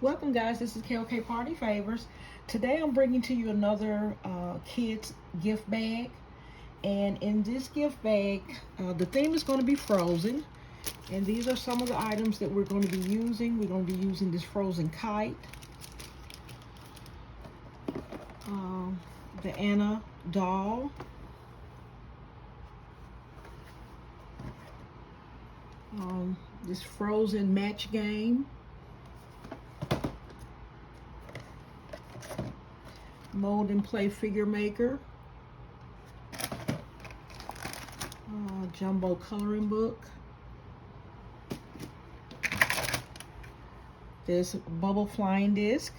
Welcome guys, this is KLK Party Favors. Today I'm bringing to you another kids gift bag, and in this gift bag the theme is going to be Frozen, and these are some of the items that we're going to be using. We're going to be using this Frozen Kite, the Anna doll, this Frozen match game, mold and play figure maker, jumbo coloring book, this bubble flying disc,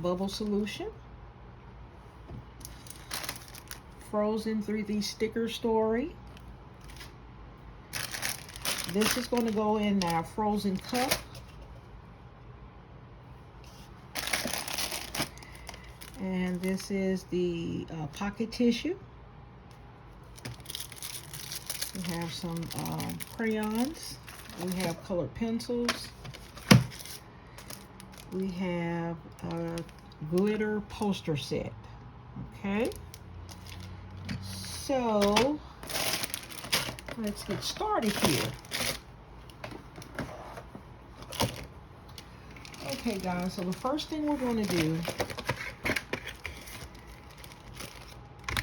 bubble solution, Frozen 3D sticker story. This is going to go in our Frozen cup. And this is the pocket tissue. We have some crayons. We have colored pencils. We have a glitter poster set. Okay. So let's get started here. Okay guys, so the first thing we're going to do,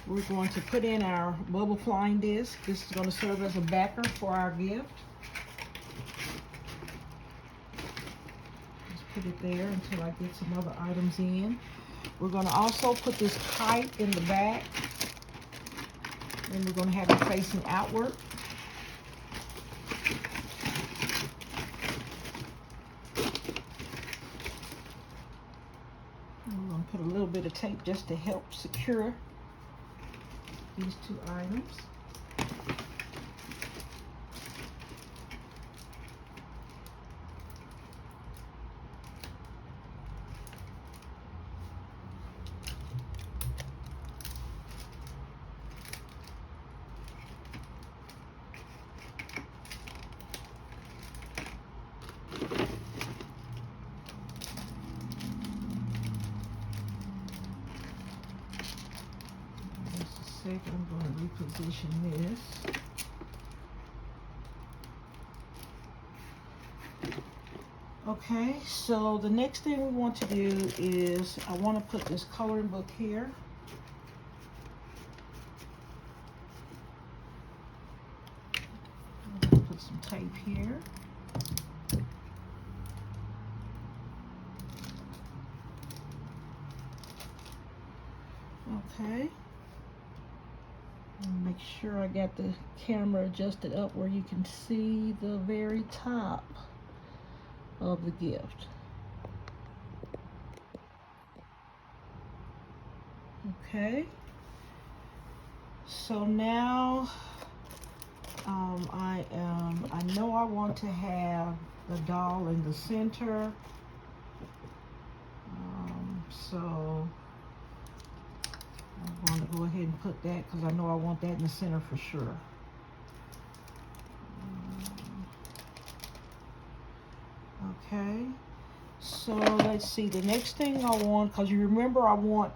we're going to put in our bubble flying disc. This is going to serve as a backer for our gift. Just put it there until I get some other items in. We're going to also put this kite in the back, and we're going to have it facing outward. I'm going to put a little bit of tape just to help secure these two items. I'm going to reposition this. Okay, so the next thing we want to do is I want to put this coloring book here. I'm going to put some tape here. Okay. Make sure I got the camera adjusted up where you can see the very top of the gift. Okay. So now I know I want to have the doll in the center. So I'm going to go ahead and put that because I know I want that in the center for sure. Okay, so let's see. The next thing I want, because you remember I want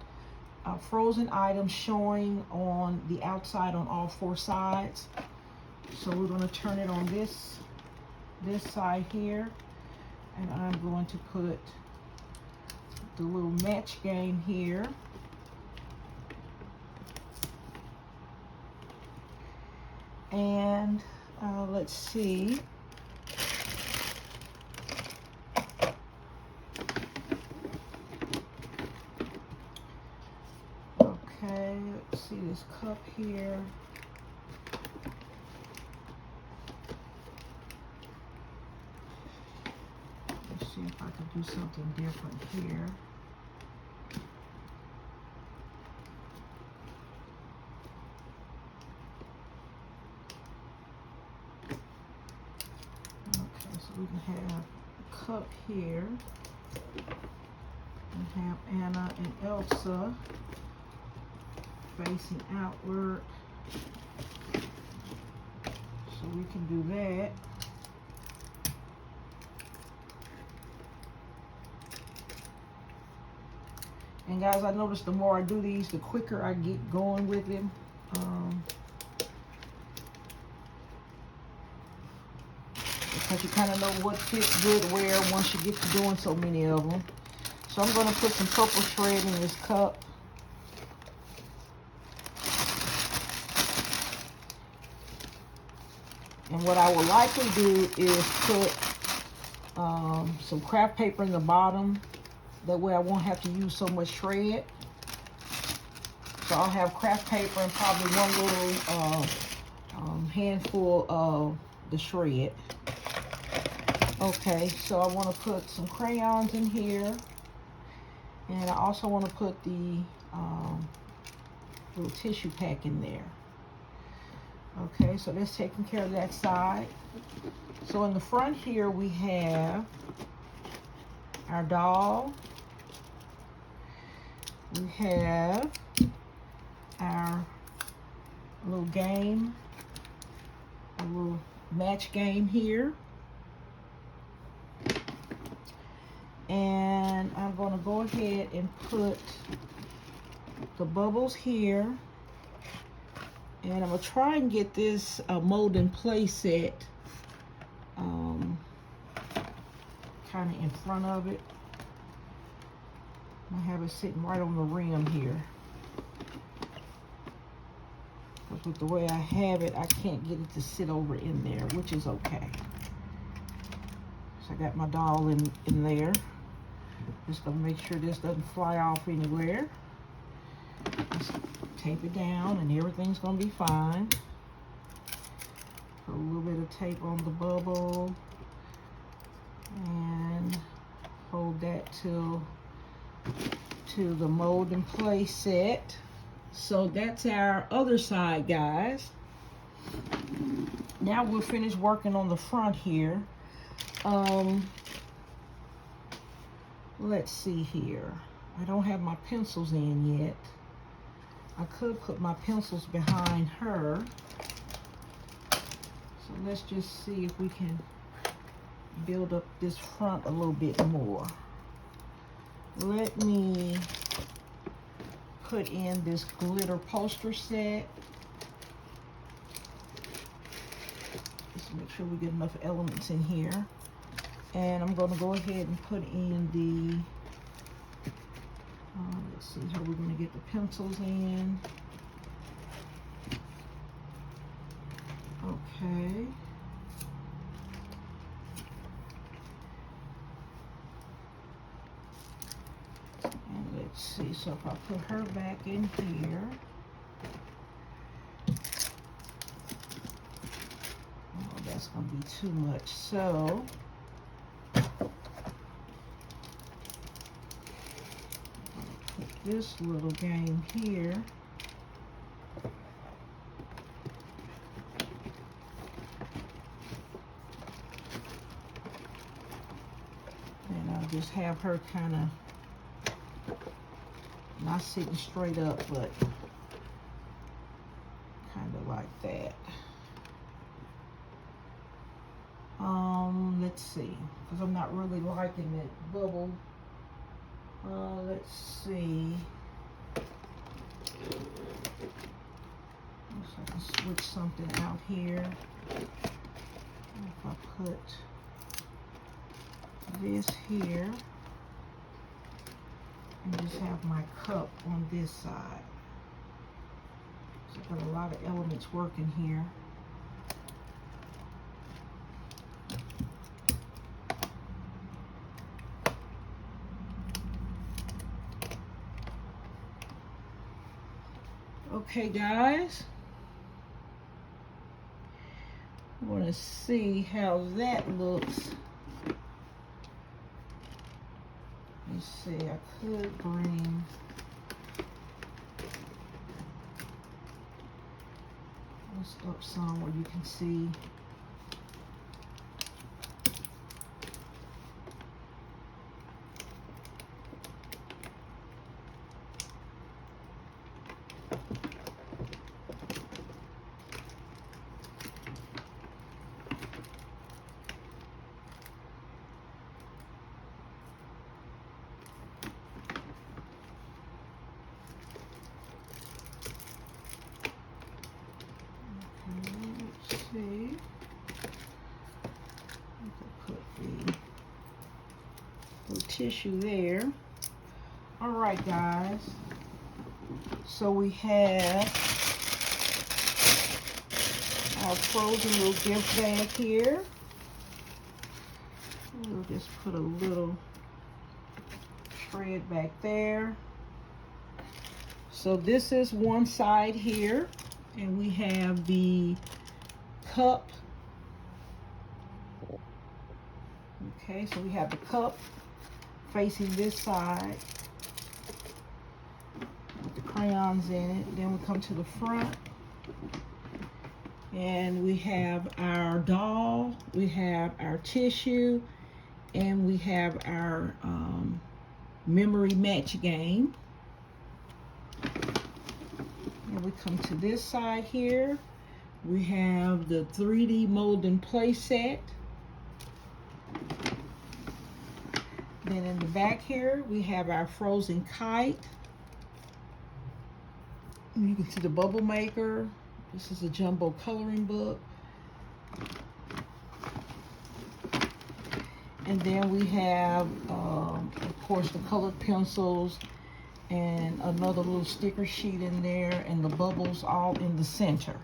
frozen items showing on the outside on all four sides. So we're going to turn it on this side here, and I'm going to put the little match game here. And let's see. Okay, let's see this cup here. Let's see if I can do something different here. We can have a cup here and have Anna and Elsa facing outward. So we can do that. And guys, I notice the more I do these, the quicker I get going with them. Because you kind of know what fits good where once you get to doing so many of them. So I'm going to put some purple shred in this cup. And what I will likely do is put some craft paper in the bottom. That way I won't have to use so much shred. So I'll have craft paper and probably one little handful of the shred. Okay, so I want to put some crayons in here. And I also want to put the little tissue pack in there. Okay, so that's taking care of that side. So in the front here we have our doll. We have our little game, a little match game here. And I'm going to go ahead and put the bubbles here. And I'm going to try and get this mold and play set kind of in front of it. I have it sitting right on the rim here. Because with the way I have it, I can't get it to sit over in there, which is okay. So I got my doll in there. Just gonna make sure this doesn't fly off anywhere. Just tape it down and everything's gonna be fine. Put a little bit of tape on the bubble and hold that to the mold and play set. So that's our other side, guys. Now we'll finish working on the front here. Let's see here. I don't have my pencils in yet. I could put my pencils behind her. So let's just see if we can build up this front a little bit more. Let me put in this glitter poster set. Just make sure we get enough elements in here. And I'm going to go ahead and put in the, let's see how we're going to get the pencils in. Okay. And let's see, so if I put her back in here. Oh, that's going to be too much. So this little game here. And I'll just have her kind of not sitting straight up, but kind of like that. Let's see, because I'm not really liking that bubble. Let's see. So I can switch something out here. If I put this here and just have my cup on this side. So I've got a lot of elements working here. Okay, guys, I want to see how that looks. Let's see, I could bring this up some where you can see. Put the little tissue there. All right, guys. So we have our frozen little gift bag here. We'll just put a little shred back there. So this is one side here, and we have the cup. Okay, so we have the cup facing this side with the crayons in it. Then we come to the front, and we have our doll, we have our tissue, and we have our memory match game. And we come to this side here. We have the 3D mold and play set. Then in the back here, we have our frozen kite. And you can see the bubble maker. This is a jumbo coloring book. And then we have, of course, the colored pencils and another little sticker sheet in there, and the bubbles all in the center.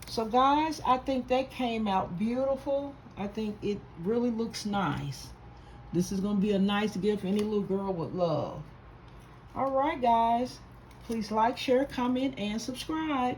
So guys, I think that came out beautiful. I think it really looks nice. This is going to be a nice gift any little girl would love. All right, guys. Please like, share, comment, and subscribe.